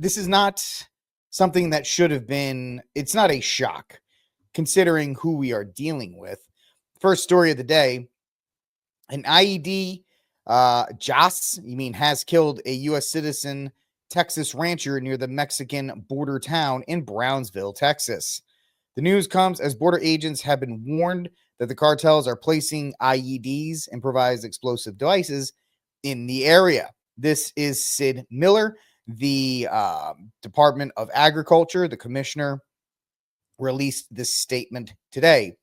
this is not something that should have been, it's not a shock considering who we are dealing with. First story of the day, an IED has killed a U.S. citizen Texas rancher near the Mexican border town in Brownsville, Texas. The news comes as border agents have been warned that the cartels are placing IEDs, improvised explosive devices, in the area. This is Sid Miller, the Department of Agriculture, the commissioner, released this statement today.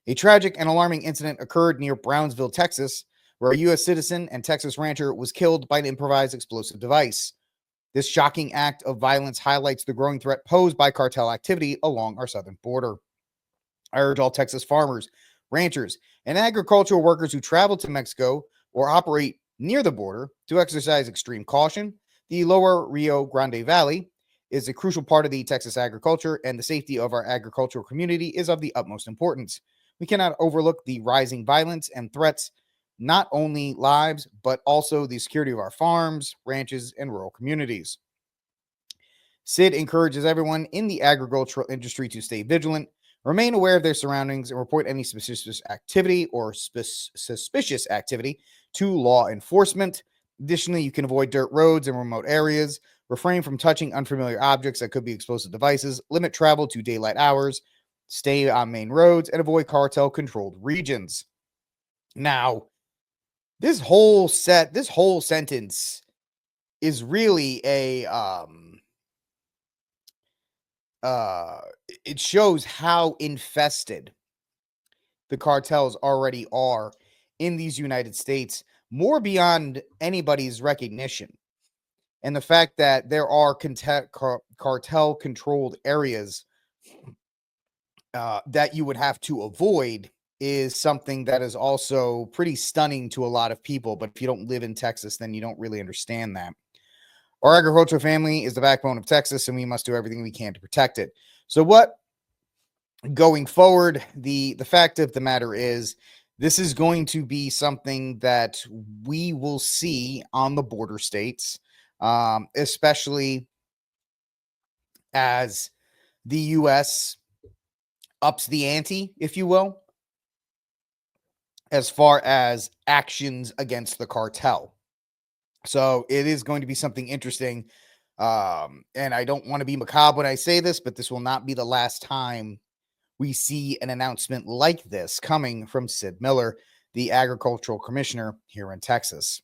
A tragic and alarming incident occurred near Brownsville, Texas, where a U.S. citizen and Texas rancher was killed by an improvised explosive device. This shocking act of violence highlights the growing threat posed by cartel activity along our southern border. I urge all Texas farmers, ranchers, and agricultural workers who travel to Mexico or operate near the border to exercise extreme caution. The lower Rio Grande Valley is a crucial part of the Texas agriculture, and the safety of our agricultural community is of the utmost importance. We cannot overlook the rising violence and threats, not only lives, but also the security of our farms, ranches, and rural communities. Sid encourages everyone in the agricultural industry to stay vigilant, remain aware of their surroundings, and report any suspicious activity to law enforcement. Additionally, you can avoid dirt roads in remote areas, refrain from touching unfamiliar objects that could be explosive devices, limit travel to daylight hours, stay on main roads, and avoid cartel-controlled regions. Now, this whole sentence is really it shows how infested the cartels already are in these United States, more beyond anybody's recognition. And the fact that there are cartel-controlled areas that you would have to avoid is something that is also pretty stunning to a lot of people. But if you don't live in Texas, then you don't really understand that. Our agricultural family is the backbone of Texas, and we must do everything we can to protect it. So what, going forward, the fact of the matter is, this is going to be something that we will see on the border states, especially as the U.S. ups the ante, if you will, as far as actions against the cartel. So it is going to be something interesting. And I don't want to be macabre when I say this, but this will not be the last time we see an announcement like this coming from Sid Miller, the agricultural commissioner here in Texas.